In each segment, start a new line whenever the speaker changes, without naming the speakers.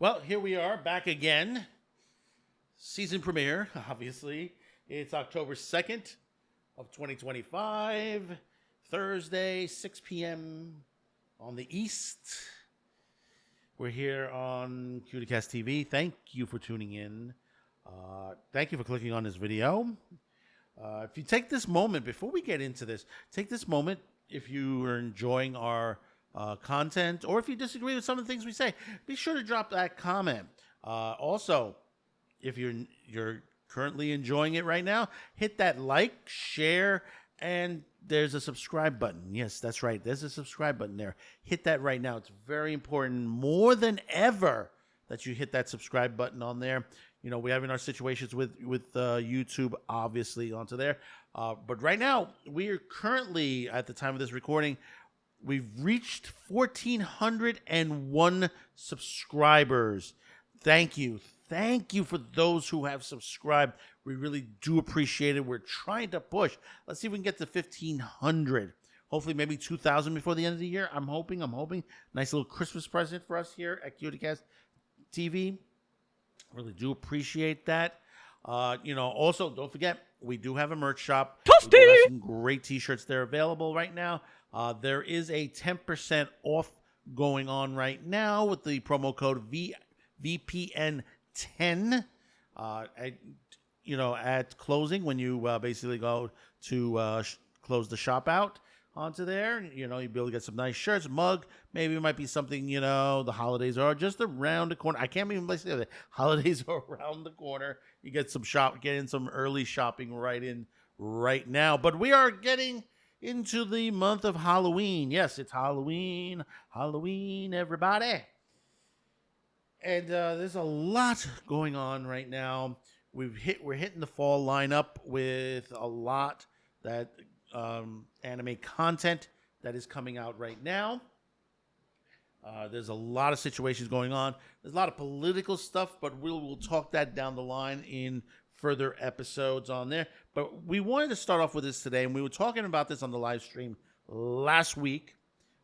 Well, here we are back again. Season premiere, obviously. It's October 2nd of 2025, Thursday, 6 p.m. on the East. We're here on CutiCast TV. Thank you for tuning in. Thank you for clicking on this video. If you take this moment, before we get into this, take this moment if you are enjoying our content, or if you disagree with some of the things we say, be sure to drop that comment. Also, if you're currently enjoying it right now, hit that like, share, and there's a subscribe button. Yes, that's right. There's a subscribe button there. Hit that right now. It's very important, more than ever, that you hit that subscribe button on there. You know, we're having our situations with YouTube, obviously, onto there. But right now, we are currently, at the time of this recording, we've reached 1,401 subscribers. Thank you. Thank you for those who have subscribed. We really do appreciate it. We're trying to push. Let's see if we can get to 1,500. Hopefully maybe 2,000 before the end of the year. I'm hoping. Nice little Christmas present for us here at CutiCast TV. Really do appreciate that. Also, don't forget, we do have a merch shop. We do have some great t-shirts. They're available right now. There is a 10% off going on right now with the promo code VPN10. At closing, when you basically go to close the shop out onto there, you'll be able to get some nice shirts, mug. Maybe it might be something, the holidays are just around the corner. I can't even say that. Holidays are around the corner. You get in some early shopping right now. But we are getting into the month of Halloween. Yes, it's Halloween, everybody. And there's a lot going on right now. We're hitting the fall lineup with a lot that anime content that is coming out right now. There's a lot of situations going on. There's a lot of political stuff, but we'll talk that down the line in further episodes on there. But we wanted to start off with this today, and we were talking about this on the live stream last week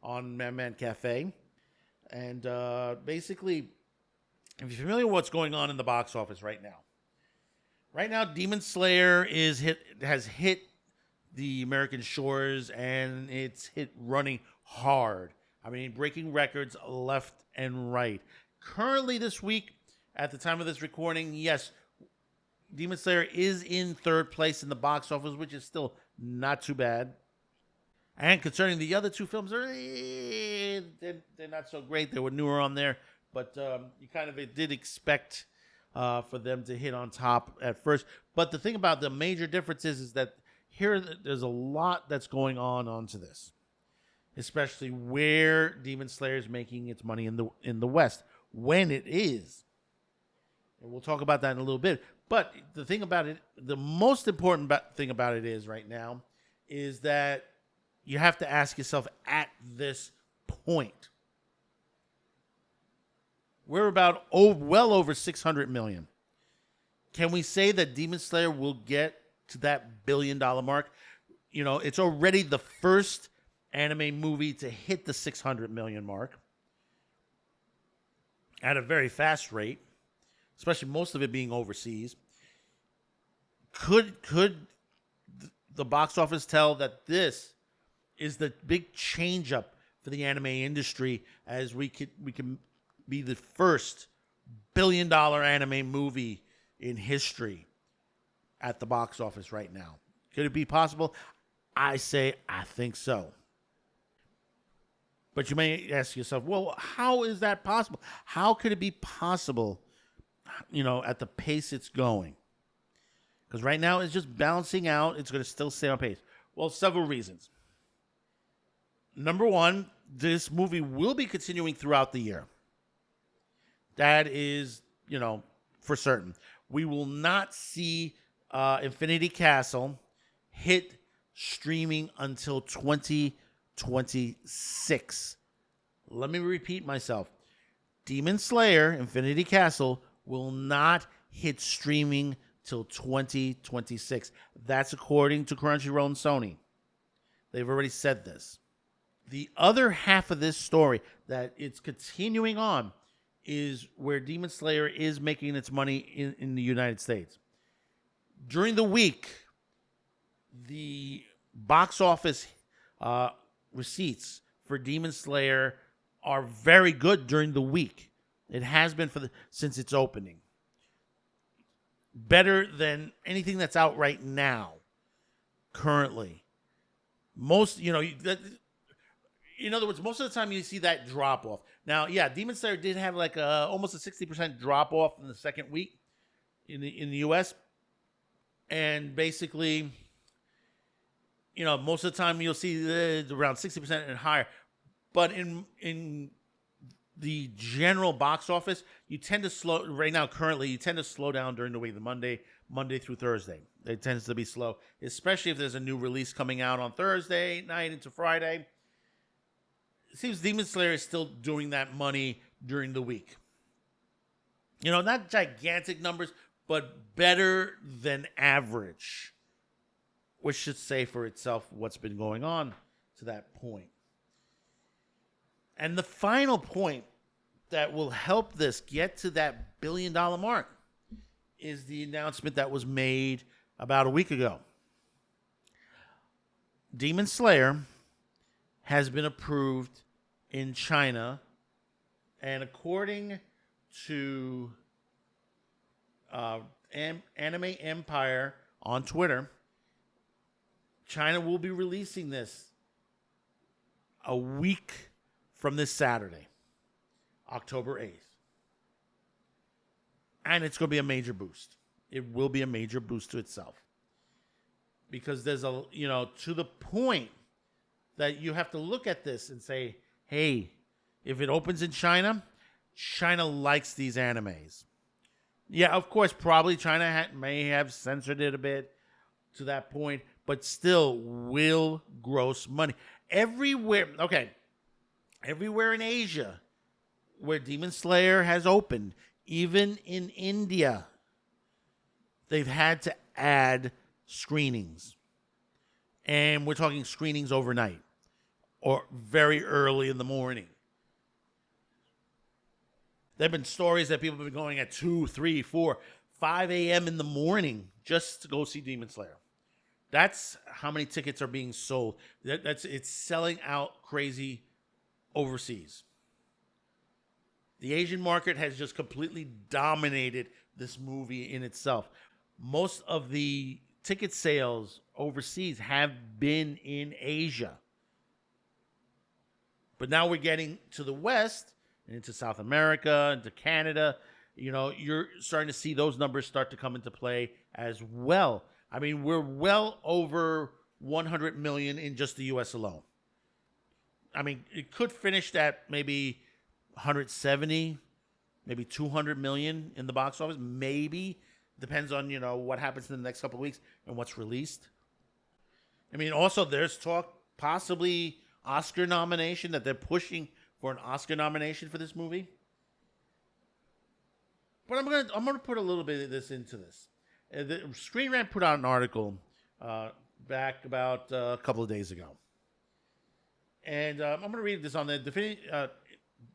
on Man Cafe. And basically, if you're familiar with what's going on in the box office right now, Demon Slayer has hit the American shores, and it's hit running hard. I mean, breaking records left and right. Currently this week, at the time of this recording, yes, Demon Slayer is in third place in the box office, which is still not too bad. And concerning the other two films, they're not so great. They were newer on there, but you kind of did expect for them to hit on top at first. But the thing about the major difference is that here there's a lot that's going on onto this, especially where Demon Slayer is making its money in the West, when it is. And we'll talk about that in a little bit. But the thing about it, the most important thing about it is right now, is that you have to ask yourself at this point, we're about well over 600 million. Can we say that Demon Slayer will get to that $1 billion mark? It's already the first anime movie to hit the 600 million mark at a very fast rate, especially most of it being overseas. Could the box office tell that this is the big change up for the anime industry, as we can be the first $1 billion anime movie in history at the box office right now? Could it be possible? I think so. But you may ask yourself, well, how is that possible? How could it be possible, at the pace it's going? Because right now it's just balancing out. It's going to still stay on pace. Well, several reasons. Number one, this movie will be continuing throughout the year. That is, for certain. We will not see Infinity Castle hit streaming until 2026. Let me repeat myself. Demon Slayer Infinity Castle will not hit streaming till 2026. That's according to Crunchyroll and Sony. They've already said this. The other half of this story that it's continuing on is where Demon Slayer is making its money in the United States. During the week, the box office receipts for Demon Slayer are very good during the week. It has been since its opening. Better than anything that's out right now, currently. In other words, most of the time you see that drop off. Now, yeah, Demon Slayer did have like almost a 60% drop off in the second week in the US, and basically, most of the time you'll see around 60% and higher. But in the general box office, you tend to slow right now. Currently, you tend to slow down during the week, the Monday through Thursday. It tends to be slow, especially if there's a new release coming out on Thursday night into Friday. It seems Demon Slayer is still doing that money during the week. Not gigantic numbers, but better than average, which should say for itself what's been going on to that point. And the final point that will help this get to that $1 billion mark is the announcement that was made about a week ago. Demon Slayer has been approved in China, and according to Anime Empire on Twitter, China will be releasing this a week from this Saturday, October 8th. And it's going to be a major boost. It will be a major boost to itself. Because there's to the point that you have to look at this and say, hey, if it opens in China, China likes these animes. Yeah, of course, probably China may have censored it a bit to that point, but still will gross money. Everywhere in Asia where Demon Slayer has opened, even in India, they've had to add screenings. And we're talking screenings overnight or very early in the morning. There have been stories that people have been going at 2, 3, 4, 5 a.m. in the morning just to go see Demon Slayer. That's how many tickets are being sold. It's selling out crazy overseas. The Asian market has just completely dominated this movie in itself. Most of the ticket sales overseas have been in Asia. But now we're getting to the West, and into South America, into Canada. You're starting to see those numbers start to come into play as well. I mean, we're well over 100 million in just the U.S. alone. I mean, it could finish at maybe 170, maybe 200 million in the box office. Maybe. Depends on, what happens in the next couple of weeks and what's released. I mean, also there's talk possibly Oscar nomination, that they're pushing for an Oscar nomination for this movie. But I'm gonna put a little bit of this into this. The Screen Rant put out an article back about a couple of days ago, and I'm gonna read this on the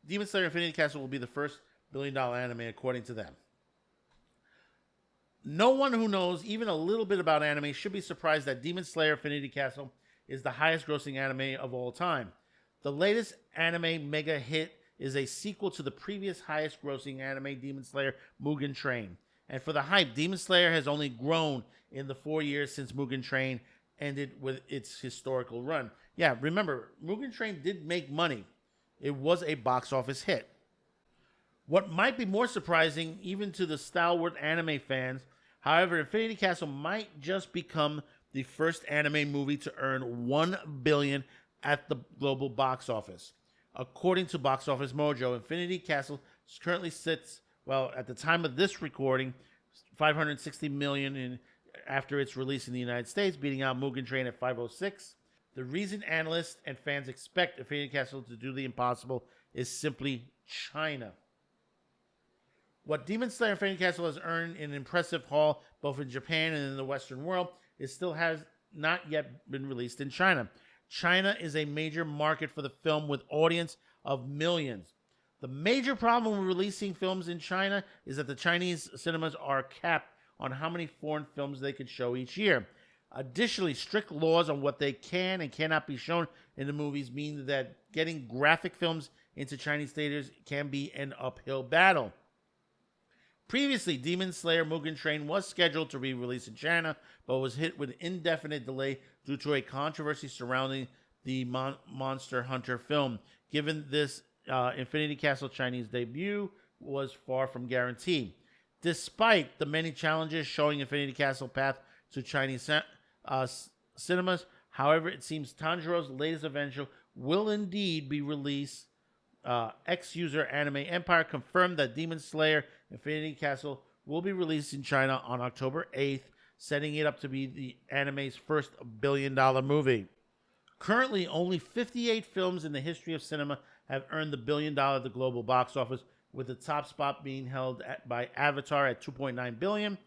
Demon Slayer Infinity Castle will be the first $1 billion anime according to them. No one who knows even a little bit about anime should be surprised that Demon Slayer Infinity Castle is the highest grossing anime of all time. The latest anime mega hit is a sequel to the previous highest grossing anime, Demon Slayer Mugen Train. And for the hype, Demon Slayer has only grown in the 4 years since Mugen Train ended with its historical run. Yeah, remember, Mugen Train did make money. It was a box office hit. What might be more surprising, even to the stalwart anime fans, however, Infinity Castle might just become the first anime movie to earn $1 billion at the global box office. According to Box Office Mojo, Infinity Castle currently sits, at the time of this recording, $560 million after its release in the United States, beating out Mugen Train at $506. The reason analysts and fans expect Infinity Castle to do the impossible is simply China. What Demon Slayer Infinity Castle has earned an impressive haul both in Japan and in the Western world, it still has not yet been released in China. China is a major market for the film with audience of millions. The major problem with releasing films in China is that the Chinese cinemas are capped on how many foreign films they can show each year. Additionally, strict laws on what they can and cannot be shown in the movies mean that getting graphic films into Chinese theaters can be an uphill battle. Previously, Demon Slayer Mugen Train was scheduled to be released in China, but was hit with indefinite delay due to a controversy surrounding the Monster Hunter film. Given this, Infinity Castle Chinese debut was far from guaranteed. Despite the many challenges showing Infinity Castle path to Chinese cinemas, however, it seems Tanjiro's latest adventure will indeed be released. X-user Anime Empire confirmed that Demon Slayer Infinity Castle will be released in China on October 8th, setting it up to be the anime's first billion-dollar movie. Currently, only 58 films in the history of cinema have earned the $1 billion at the global box office, with the top spot being held by Avatar at $2.9 billion.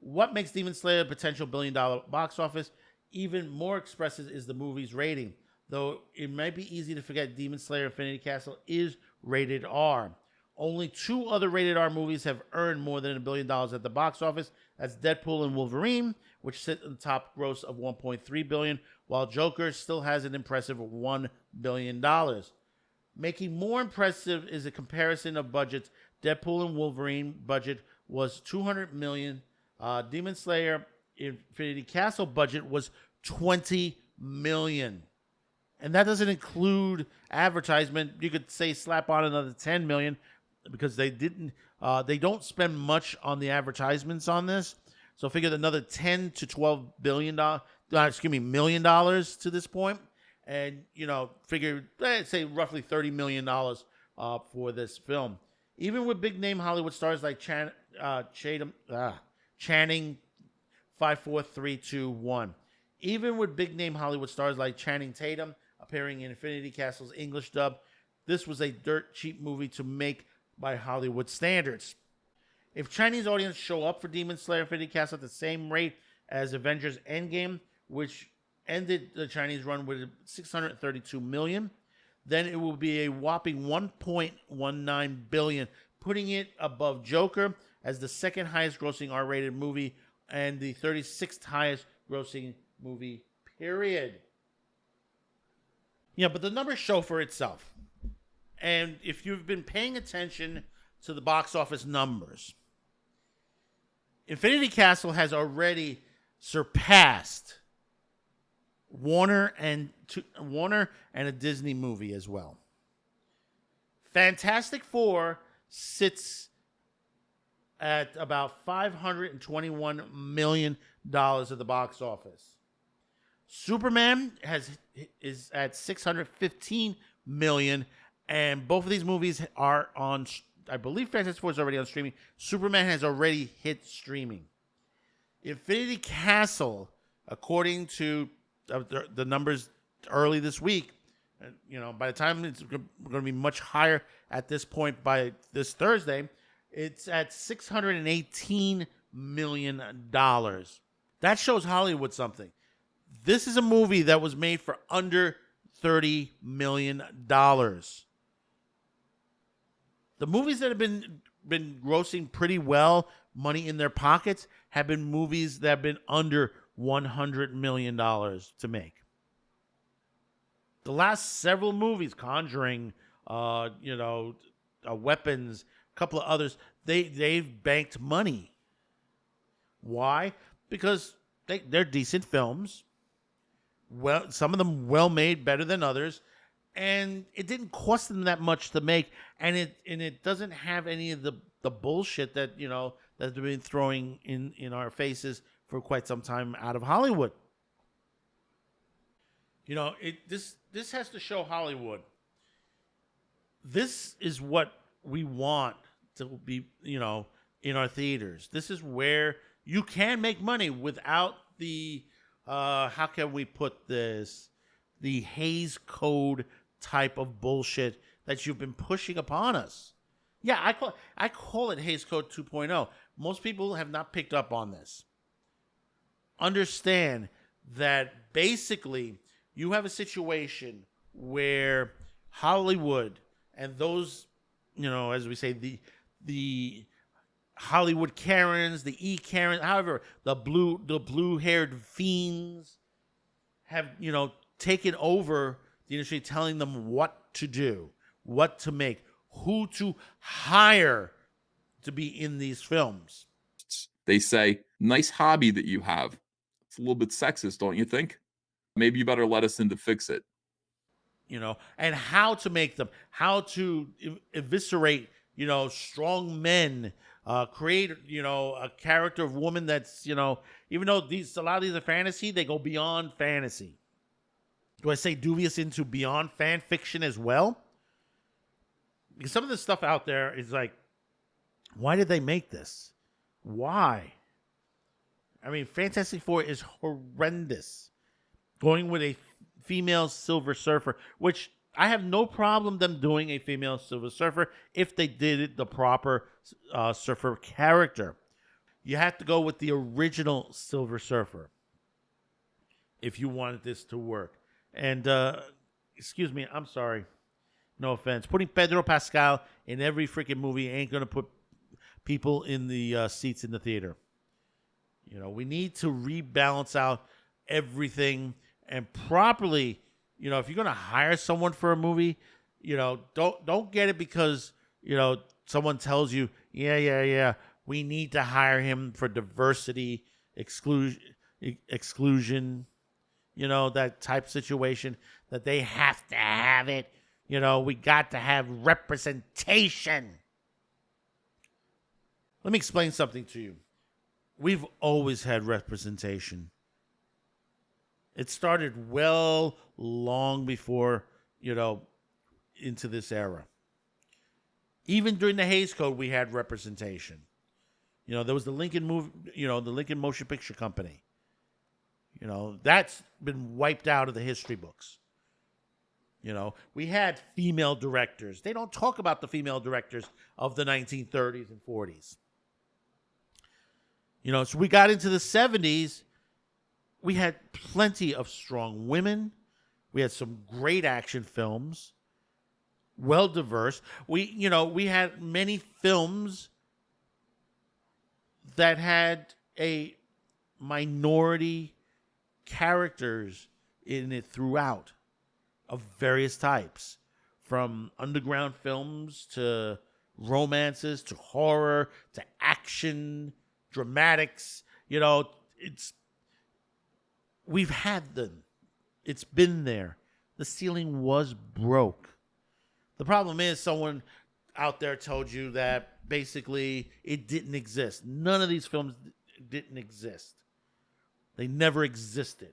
What makes Demon Slayer a potential $1 billion box office even more expressive is the movie's rating. Though it might be easy to forget, Demon Slayer Infinity Castle is rated R. Only 2 other rated R movies have earned more than $1 billion at the box office. That's Deadpool and Wolverine, which sit in the top gross of $1.3 billion, while Joker still has an impressive $1 billion. Making more impressive is a comparison of budgets. Deadpool and Wolverine budget was $200 million. Demon Slayer Infinity Castle budget was $20 million. And that doesn't include advertisement. You could say slap on another $10 million because they don't spend much on the advertisements on this. So figure another $10 to $12 million to this point. And, figure, say roughly $30 million for this film. Even with big name Hollywood stars like Channing 54321. Even with big name Hollywood stars like Channing Tatum appearing in Infinity Castle's English dub, this was a dirt cheap movie to make by Hollywood standards. If Chinese audience show up for Demon Slayer Infinity Castle at the same rate as Avengers Endgame, which ended the Chinese run with $632 million, then it will be a whopping $1.19 billion, putting it above Joker as the second highest grossing R-rated movie and the 36th highest grossing movie, period. Yeah, but the numbers show for itself. And if you've been paying attention to the box office numbers, Infinity Castle has already surpassed Warner and a Disney movie as well. Fantastic Four sits at about $521 million at the box office. Superman is at $615 million, and both of these movies are on. I believe Fantastic Four is already on streaming. Superman has already hit streaming. Infinity Castle, according to the numbers early this week, by the time it's going to be much higher at this point by this Thursday, it's at $618 million. That shows Hollywood something. This is a movie that was made for under $30 million. The movies that have been grossing pretty well, money in their pockets, have been movies that have been under $100 million to make. The last several movies, Conjuring, Weapons, a couple of others, they've banked money. Why? Because they're decent films. Well, some of them well made, better than others, and it didn't cost them that much to make, and it doesn't have any of the bullshit that that they've been throwing in our faces for quite some time out of Hollywood. This has to show Hollywood. This is what we want to be, in our theaters. This is where you can make money without the how can we put this? The Hays Code type of bullshit that you've been pushing upon us. Yeah, I call it Hays Code 2.0. Most people have not picked up on this. Understand that basically you have a situation where Hollywood and those, as we say, the Hollywood Karens, the Karens, however, the blue haired fiends have, taken over the industry, telling them what to do, what to make, who to hire to be in these films.
They say, nice hobby that you have. It's a little bit sexist, don't you think? Maybe you better let us in to fix it.
And how to make them, how to eviscerate, strong men, create, a character of woman that's, even though a lot of these are fantasy, they go beyond fantasy. Do I say dubious into beyond fan fiction as well? Because some of the stuff out there is like, why did they make this? Why? I mean, Fantastic Four is horrendous. Going with a female Silver Surfer, which I have no problem them doing a female Silver Surfer if they did it the proper surfer character. You have to go with the original Silver Surfer if you wanted this to work. And, excuse me, I'm sorry. No offense. Putting Pedro Pascal in every freaking movie ain't going to put people in the seats in the theater. We need to rebalance out everything and properly, if you're going to hire someone for a movie, don't get it because, someone tells you, yeah, we need to hire him for diversity, exclusion, that type situation that they have to have it. We got to have representation. Let me explain something to you. We've always had representation. It started long before, into this era. Even during the Hays Code, we had representation. There was the Lincoln the Lincoln Motion Picture Company. That's been wiped out of the history books. We had female directors. They don't talk about the female directors of the 1930s and 40s. So we got into the 70s. We had plenty of strong women. We had some great action films, well diverse. We had many films that had a minority characters in it throughout of various types, from underground films to romances to horror to action, dramatics. We've had them. It's been there. The ceiling was broke. The problem is someone out there told you that basically it didn't exist. None of these films didn't exist. They never existed.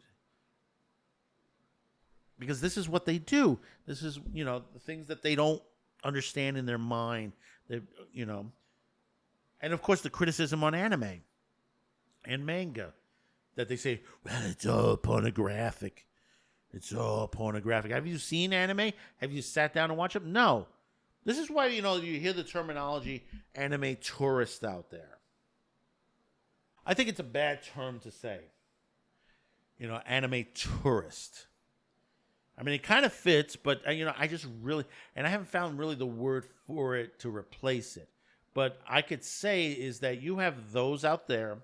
Because this is what they do. This is, the things that they don't understand in their mind. And of course the criticism on anime and manga. That they say, well, it's all pornographic. It's all pornographic. Have you seen anime? Have you sat down and watched it? No. This is why, you hear the terminology anime tourist out there. I think it's a bad term to say. Anime tourist. I mean, it kind of fits, but, I just really, and I haven't found really the word for it to replace it. But I could say is that you have those out there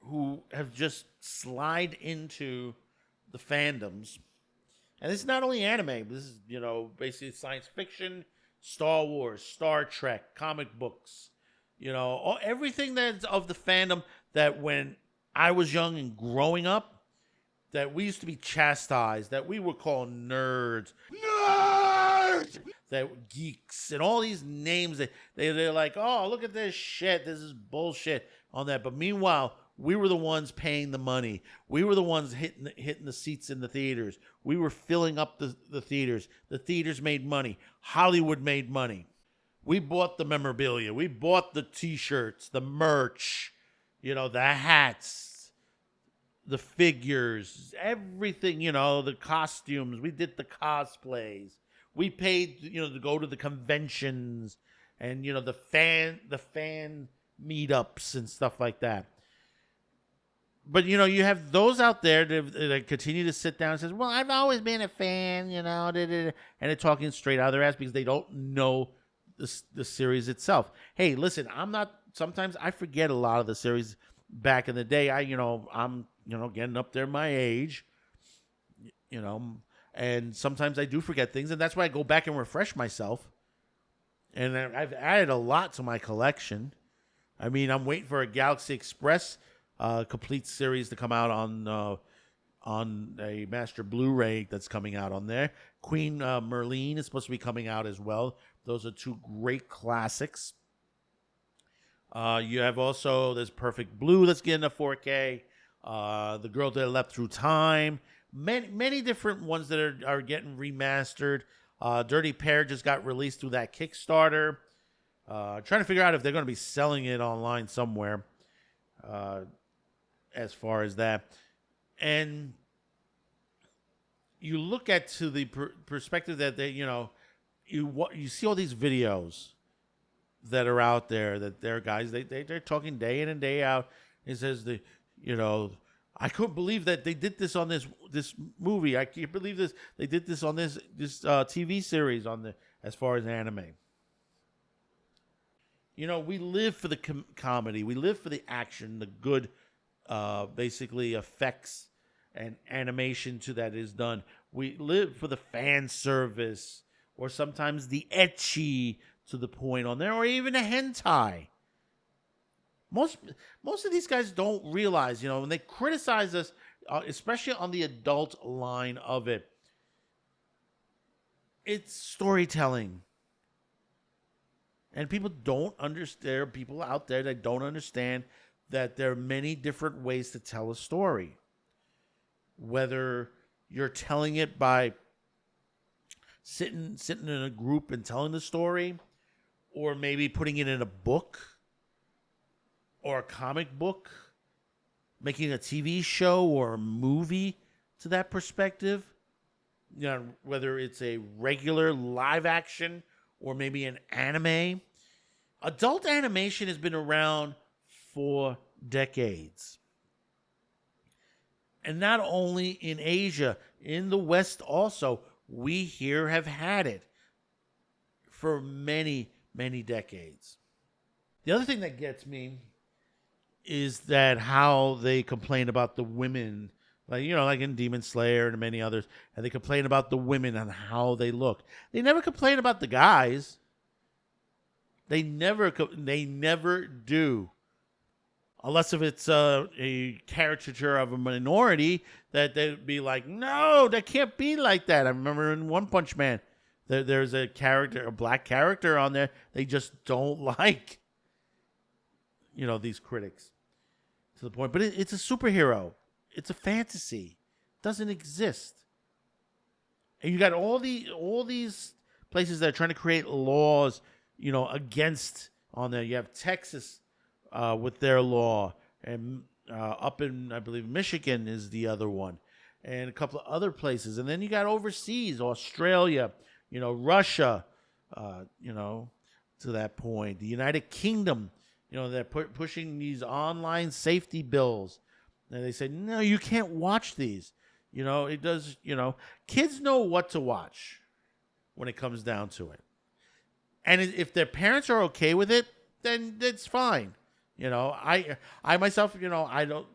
who have just slide into the fandoms. And this is not only anime. This is, basically science fiction, Star Wars, Star Trek, comic books. Everything that's of the fandom that when I was young and growing up, that we used to be chastised, that we were called nerds. Nerds! That geeks and all these names. They're like, oh, look at this shit. This is bullshit on that. But meanwhile, we were the ones paying the money. We were the ones hitting the seats in the theaters. We were filling up the theaters. The theaters made money. Hollywood made money. We bought the memorabilia. We bought the T-shirts, the merch, the hats, the figures, everything, the costumes. We did the cosplays. We paid, to go to the conventions and the fan meetups and stuff like that. But you have those out there that continue to sit down and says, "Well, I've always been a fan," and they're talking straight out of their ass because they don't know the series itself. Hey, listen, I'm not. Sometimes I forget a lot of the series back in the day. I'm getting up there my age, you know, and sometimes I do forget things, and that's why I go back and refresh myself. And I've added a lot to my collection. I mean, I'm waiting for a Galaxy Express complete series to come out on a master Blu-ray that's coming out on there. Queen Merlin is supposed to be coming out as well. Those are two great classics. You have also there's Perfect Blue that's getting a 4K. The Girl That Leapt Through Time. Many different ones that are getting remastered. Dirty Pair just got released through that Kickstarter. Trying to figure out if they're going to be selling it online somewhere. As far as that, and you look at to the perspective that you see all these videos that are out there that they're guys they're talking day in and day out. It says I couldn't believe that they did this on this movie. I can't believe this they did this on this TV series on the as far as anime. We live for the comedy. We live for the action, the good. Basically effects and animation to that is done. We live for the fan service or sometimes the ecchi to the point on there or even a hentai. Most of these guys don't realize, when they criticize us, especially on the adult line of it, it's storytelling. And people don't understand, there are people out there that don't understand that there are many different ways to tell a story. Whether you're telling it by sitting in a group and telling the story, or maybe putting it in a book or a comic book, making a TV show or a movie to that perspective. Whether it's a regular live action or maybe an anime. Adult animation has been around for decades. And not only in Asia, in the West also, we here have had it for many, many decades. The other thing that gets me is that how they complain about the women, like in Demon Slayer and many others, and they complain about the women and how they look. They never complain about the guys. They never do. Unless if it's a caricature of a minority, that they'd be like, no, that can't be like that. I remember in One Punch Man, there's a black character on there. They just don't like, these critics to the point. But it's a superhero. It's a fantasy. It doesn't exist. And you got all these places that are trying to create laws, against on there. You have Texas with their law, and up in, I believe, Michigan is the other one, and a couple of other places. And then you got overseas, Australia, Russia, to that point. The United Kingdom, they're pushing these online safety bills. And they say, no, you can't watch these. It does, kids know what to watch when it comes down to it. And if their parents are okay with it, then it's fine. I myself, I don't,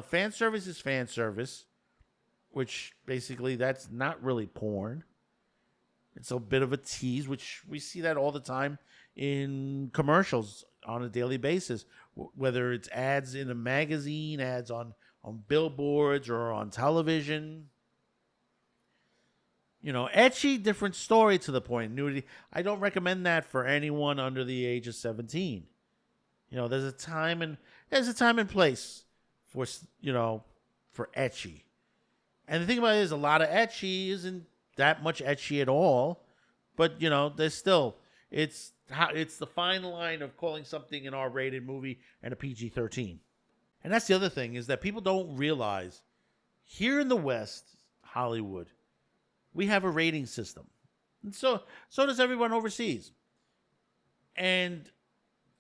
fan service is fan service, which basically that's not really porn. It's a bit of a tease, which we see that all the time in commercials on a daily basis, whether it's ads in a magazine, ads on billboards or on television. Ecchi, different story to the point. Nudity. I don't recommend that for anyone under the age of 17. There's a time and place for ecchi. And the thing about it is, a lot of ecchi isn't that much ecchi at all. But there's still it's the fine line of calling something an R-rated movie and a PG-13. And that's the other thing, is that people don't realize here in the West, Hollywood, we have a rating system. And so does everyone overseas. And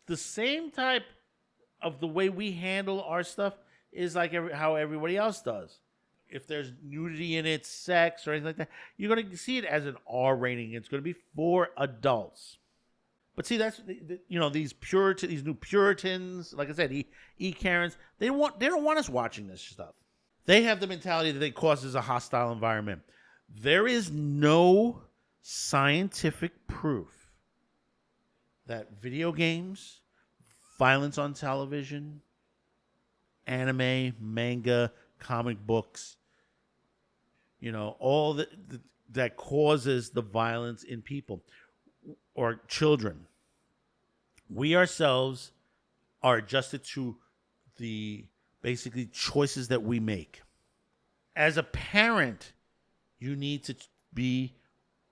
the same type of the way we handle our stuff is like how everybody else does. If there's nudity in it, sex or anything like that, you're going to see it as an R rating. It's going to be for adults. But see, that's these new Puritans, like I said, Karens. They don't want us watching this stuff. They have the mentality that it causes a hostile environment. There is no scientific proof that video games, violence on television, anime, manga, comic books, all that causes the violence in people or children. We ourselves are adjusted to the basically choices that we make. As a parent, you need to be,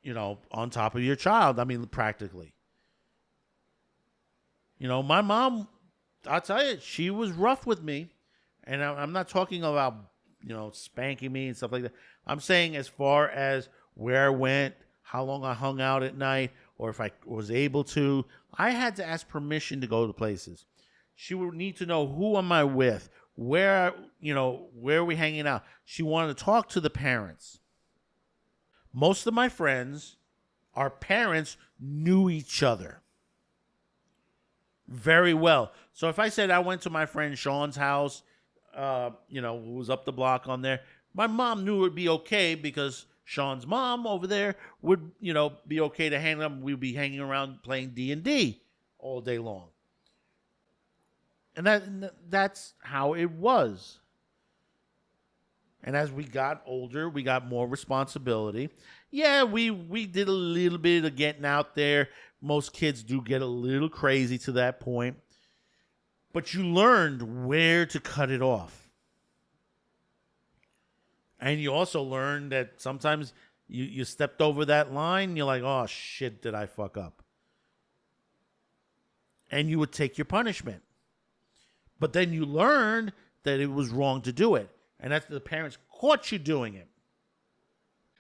on top of your child. I mean, practically. My mom, I'll tell you, she was rough with me. And I'm not talking about, spanking me and stuff like that. I'm saying as far as where I went, how long I hung out at night, or if I was able to. I had to ask permission to go to places. She would need to know who am I with, where are we hanging out. She wanted to talk to the parents. Most of my friends, our parents knew each other very well. So if I said I went to my friend Sean's house, who was up the block on there, my mom knew it would be okay because Sean's mom over there would, be okay to hang up. We'd be hanging around playing D&D all day long. And that's how it was. And as we got older, we got more responsibility. Yeah, we did a little bit of getting out there. Most kids do get a little crazy to that point. But you learned where to cut it off. And you also learned that sometimes you stepped over that line. You're like, oh, shit, did I fuck up? And you would take your punishment. But then you learned that it was wrong to do it. And that's the parents caught you doing it.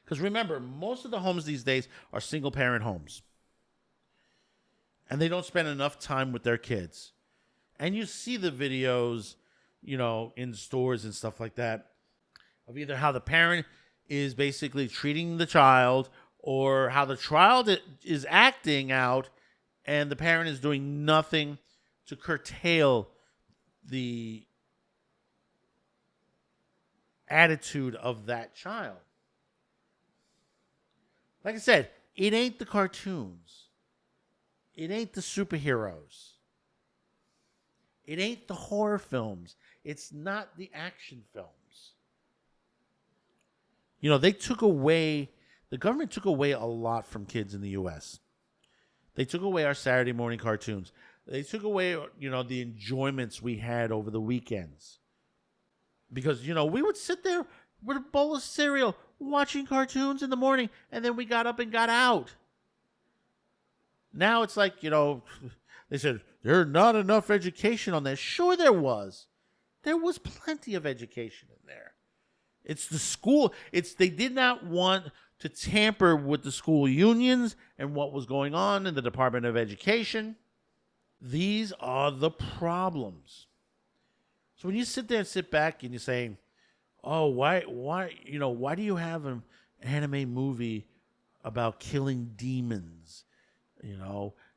Because remember, most of the homes these days are single-parent homes. And they don't spend enough time with their kids. And you see the videos, in stores and stuff like that, of either how the parent is basically treating the child or how the child is acting out and the parent is doing nothing to curtail the attitude of that child. Like I said, it ain't the cartoons. It ain't the superheroes. It ain't the horror films. It's not the action films. The government took away a lot from kids in the U.S. They took away our Saturday morning cartoons. They took away, the enjoyments we had over the weekends. Because, we would sit there with a bowl of cereal watching cartoons in the morning, and then we got up and got out. Now it's like, they said, there's not enough education on this. Sure there was. There was plenty of education in there. It's the school. They did not want to tamper with the school unions and what was going on in the Department of Education. These are the problems. So when you sit there and sit back and you're saying, oh, why do you have an anime movie about killing demons,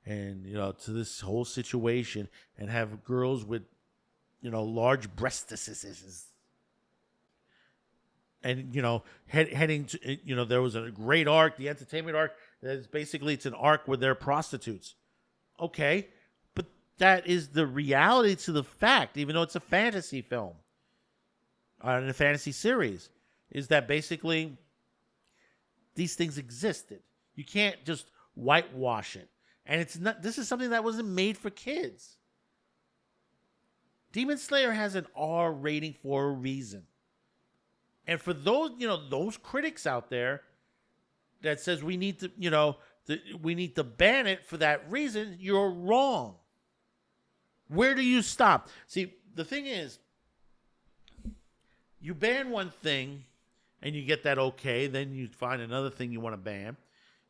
and, to this whole situation and have girls with, large breastises. And, heading to, there was a great arc, the entertainment arc, it's an arc where they're prostitutes. Okay, but that is the reality to the fact, even though it's a fantasy film and a fantasy series, is that basically these things existed. You can't just whitewash it. And this is something that wasn't made for kids. Demon Slayer has an R rating for a reason. And for those, those critics out there that says we need to, we need to ban it for that reason, you're wrong. Where do you stop? See, the thing is, you ban one thing and you get that okay, then you find another thing you want to ban.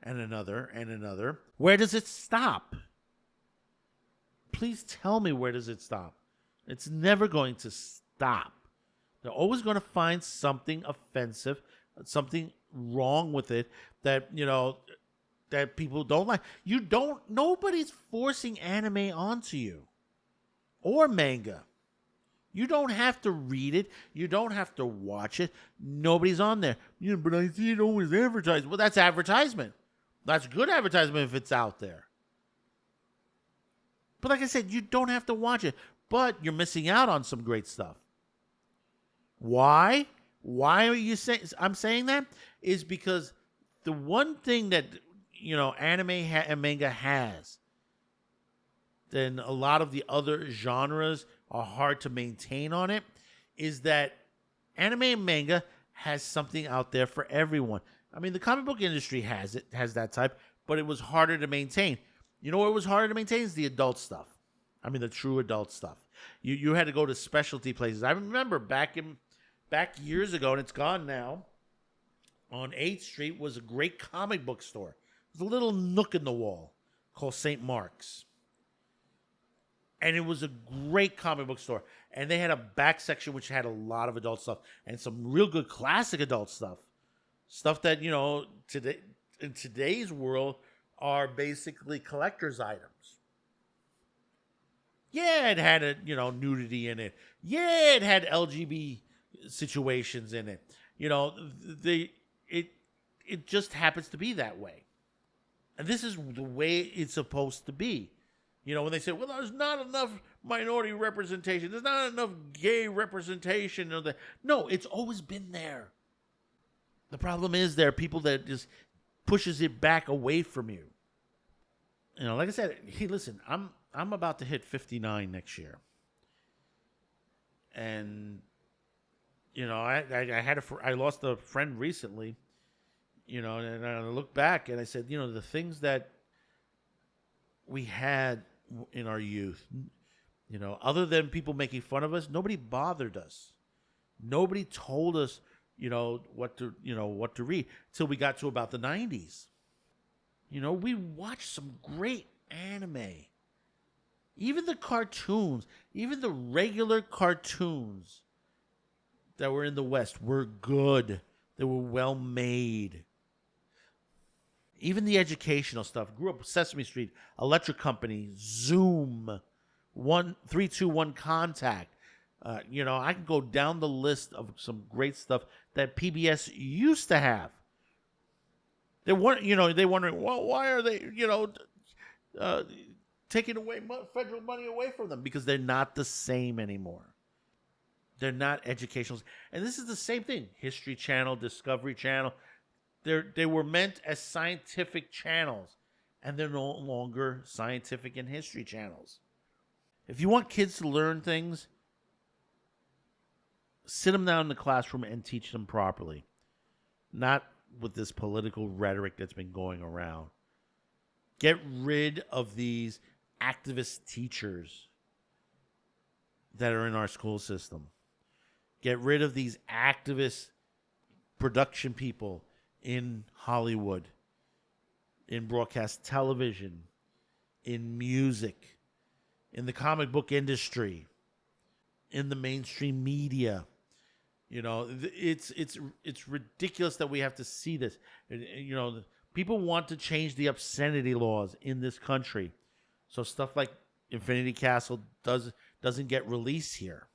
and another and another. Where does it stop? Please tell me, where does it stop? It's never going to stop. They're always going to find something offensive, something wrong with it that, that people don't like. Nobody's forcing anime onto you or manga. You don't have to read it. You don't have to watch it. Nobody's on there. But I see it always advertised. Well, that's advertisement. That's good advertisement if it's out there. But like I said, you don't have to watch it. But you're missing out on some great stuff. Why? Why are you saying? I'm saying that is because the one thing that anime and manga has, then a lot of the other genres are hard to maintain on it, is that anime and manga has something out there for everyone. I mean, the comic book industry has that type, but it was harder to maintain. You know what was harder to maintain is the adult stuff. I mean, the true adult stuff. You had to go to specialty places. I remember back years ago, and it's gone now, on 8th Street was a great comic book store. It was a little nook in the wall called St. Mark's. And it was a great comic book store. And they had a back section which had a lot of adult stuff and some real good classic adult stuff. Stuff that, today in today's world are basically collector's items. Yeah, it had nudity in it. Yeah, it had LGBT situations in it. It just happens to be that way. And this is the way it's supposed to be. When they say, well, there's not enough minority representation, there's not enough gay representation. No, it's always been there. The problem is there are people that just pushes it back away from you. Like I said, hey, listen, I'm about to hit 59 next year. And, I lost a friend recently, and I look back and I said, the things that we had in our youth, other than people making fun of us, nobody bothered us. Nobody told us, what to read till we got to about the 90s. We watched some great anime. Even the cartoons, even the regular cartoons that were in the West were good. They were well made. Even the educational stuff. Grew up with Sesame Street, Electric Company, Zoom, 3-2-1 Contact. I can go down the list of some great stuff that PBS used to have. They wondering, well, why are they, taking away federal money away from them? Because they're not the same anymore. They're not educational. And this is the same thing. History Channel, Discovery Channel. They were meant as scientific channels, and they're no longer scientific and history channels. If you want kids to learn things, sit them down in the classroom and teach them properly. Not with this political rhetoric that's been going around. Get rid of these activist teachers that are in our school system. Get rid of these activist production people in Hollywood, in broadcast television, in music, in the comic book industry, in the mainstream media. It's ridiculous that we have to see this. People want to change the obscenity laws in this country, so stuff like Infinity Castle doesn't get released here.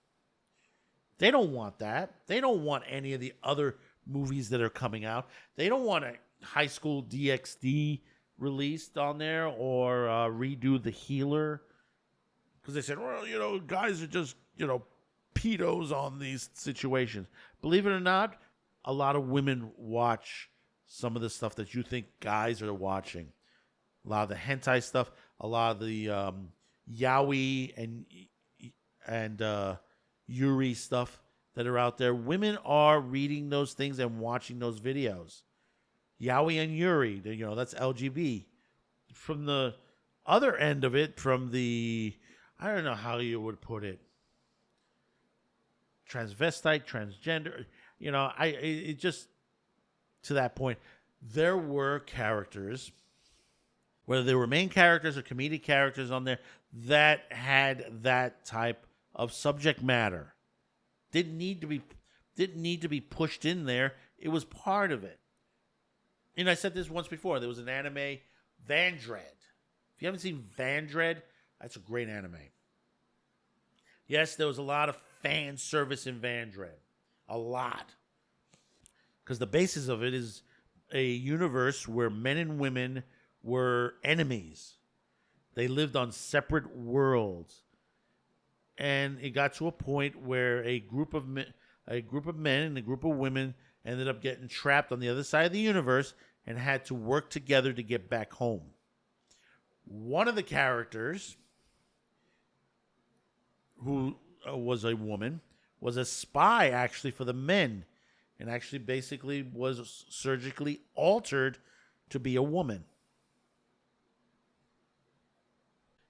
They don't want that. They don't want any of the other movies that are coming out. They don't want a High School DxD released on there or redo The Healer, because they said, well, guys are just, pedos on these situations. Believe it or not, a lot of women watch some of the stuff that you think guys are watching. A lot of the hentai stuff, a lot of the yaoi and yuri stuff that are out there. Women are reading those things and watching those videos. Yaoi and yuri, that's LGB. From the other end of it, from the, I don't know how you would put it, transvestite, transgender, it just, to that point, there were characters, whether they were main characters or comedic characters on there, that had that type of subject matter. Didn't need to be pushed in there. It was part of it. And I said this once before. There was an anime, Vandred. If you haven't seen Vandred, that's a great anime. Yes, there was a lot of fan service in Vandred. A lot. Because the basis of it is a universe where men and women were enemies. They lived on separate worlds. And it got to a point where a group of men and a group of women ended up getting trapped on the other side of the universe and had to work together to get back home. One of the characters, who was a woman, was a spy actually for the men, and actually basically was surgically altered to be a woman.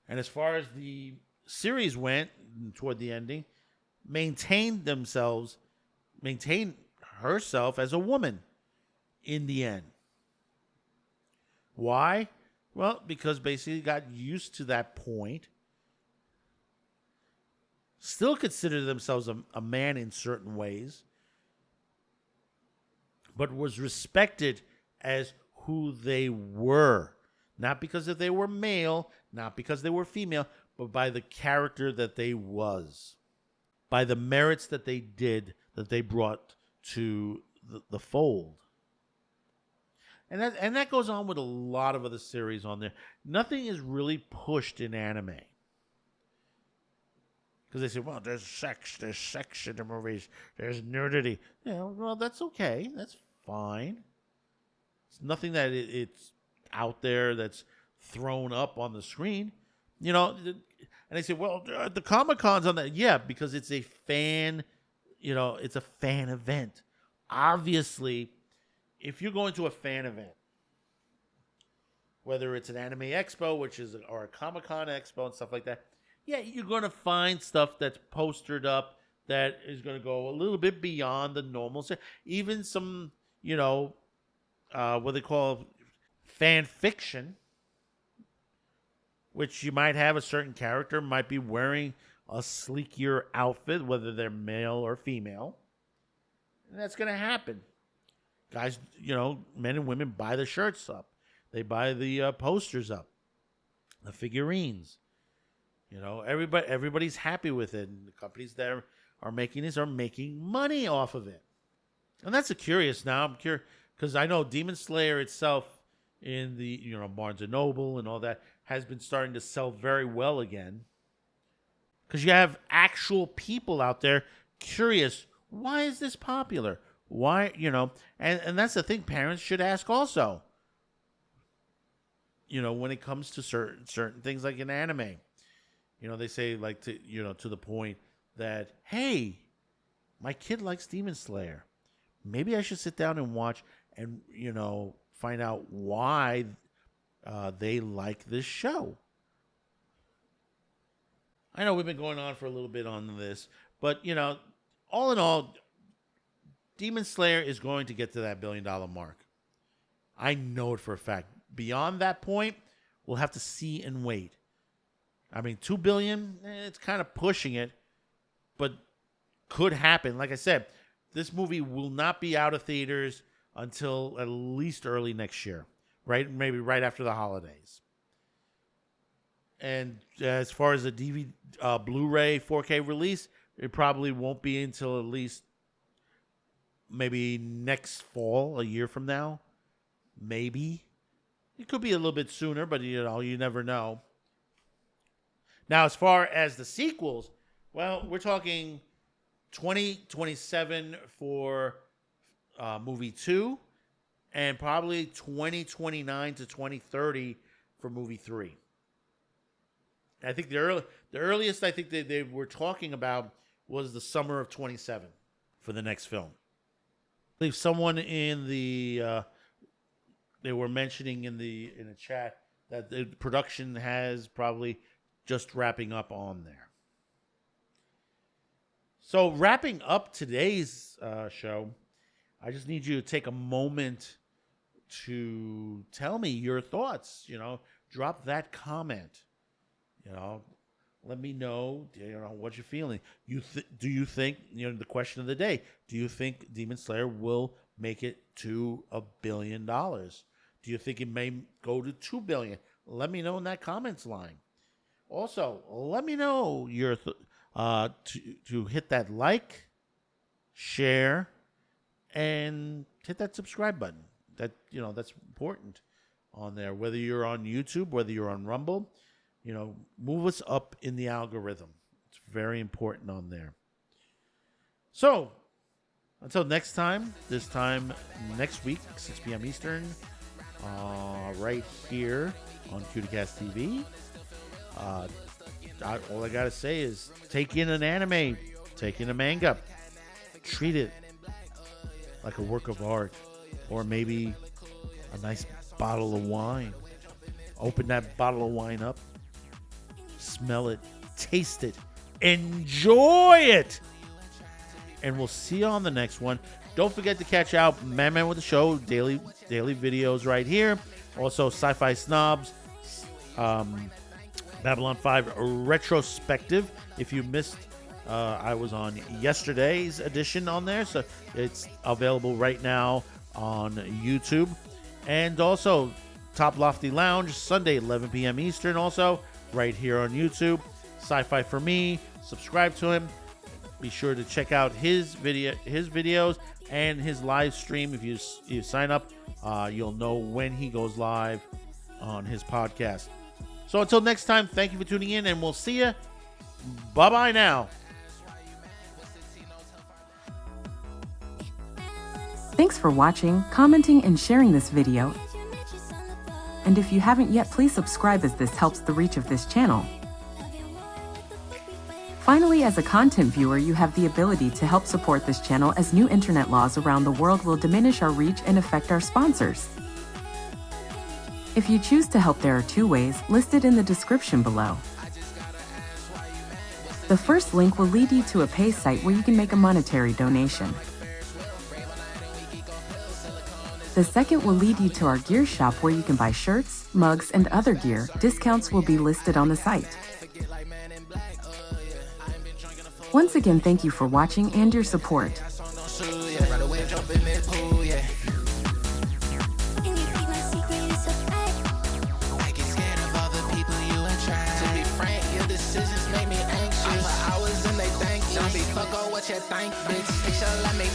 And as far as the series went toward the ending, maintained herself as a woman in the end. Why? Well, because basically got used to that point. Still consider themselves a man in certain ways, but was respected as who they were. Not because if they were male, not because they were female, but by the character that they was. By the merits that they did, that they brought to the fold. And that goes on with a lot of other series on there. Nothing is really pushed in anime. Because they say, well, there's sex in the movies, there's nudity. Yeah, well, that's okay. That's fine. It's nothing that it's out there that's thrown up on the screen. And they say, well, the Comic-Con's on that. Yeah, because it's a fan, it's a fan event. Obviously, if you're going to a fan event, whether it's an anime expo, or a Comic-Con expo and stuff like that, yeah, you're going to find stuff that's postered up that is going to go a little bit beyond the normal. Even some, what they call fan fiction, which you might have a certain character might be wearing a sleekier outfit, whether they're male or female. And that's going to happen. Guys, men and women buy the shirts up. They buy the posters up, the figurines. Everybody's happy with it. And the companies that are making this are making money off of it. And that's curious now. I'm curious because I know Demon Slayer itself in the Barnes and Noble and all that has been starting to sell very well again. Because you have actual people out there curious, why is this popular? Why, and that's the thing parents should ask also. When it comes to certain things like in anime. They say to the point that, hey, my kid likes Demon Slayer. Maybe I should sit down and watch and, find out why they like this show. I know we've been going on for a little bit on this, but, all in all, Demon Slayer is going to get to that $1 billion mark. I know it for a fact. Beyond that point, we'll have to see and wait. I mean, $2 billion, it's kind of pushing it, but could happen. Like I said, this movie will not be out of theaters until at least early next year, right? Maybe right after the holidays. And as far as the DVD, Blu-ray 4K release, it probably won't be until at least maybe next fall, a year from now. Maybe. It could be a little bit sooner, but you never know. Now, as far as the sequels, well, we're talking 2027 for movie 2 and probably 2029 to 2030 for movie 3. I think the earliest I think they were talking about was the summer of 27 for the next film. I believe someone in the they were mentioning in the chat that the production has probably just wrapping up on there. So wrapping up today's show, I just need you to take a moment to tell me your thoughts. Drop that comment. Let me know. What you're feeling. Do you think? The question of the day. Do you think Demon Slayer will make it to $1 billion? Do you think it may go to $2 billion? Let me know in that comments line. Also, let me know your to hit that like, share, and hit that subscribe button. That's important on there. Whether you're on YouTube, whether you're on Rumble, move us up in the algorithm. It's very important on there. So, until next time, this time next week, 6 p.m. Eastern, right here on CutieCast TV. All I gotta say is take in an anime, take in a manga, treat it like a work of art, or maybe a nice bottle of wine. Open that bottle of wine up, smell it, taste it, enjoy it, and we'll see you on the next one. Don't forget to catch out Man with the Show daily videos right here. Also, Sci-Fi Snobs, Babylon 5 retrospective. If you missed, I was on yesterday's edition on there, so it's available right now on YouTube. And also, Top Lofty Lounge, Sunday, 11 p.m. Eastern, also right here on YouTube. Sci-Fi for Me, subscribe to him. Be sure to check out his videos and his live stream. If you sign up, you'll know when he goes live on his podcast. So until next time, thank you for tuning in, and we'll see you. Bye-bye now.
Thanks for watching, commenting, and sharing this video. And if you haven't yet, please subscribe, as this helps the reach of this channel. Finally, as a content viewer, you have the ability to help support this channel, as new internet laws around the world will diminish our reach and affect our sponsors. If you choose to help, there are 2 ways, listed in the description below. The first link will lead you to a pay site where you can make a monetary donation. The second will lead you to our gear shop, where you can buy shirts, mugs, and other gear. Discounts will be listed on the site. Once again, thank you for watching and your support.
Fuck on what you think, bitch. They should let me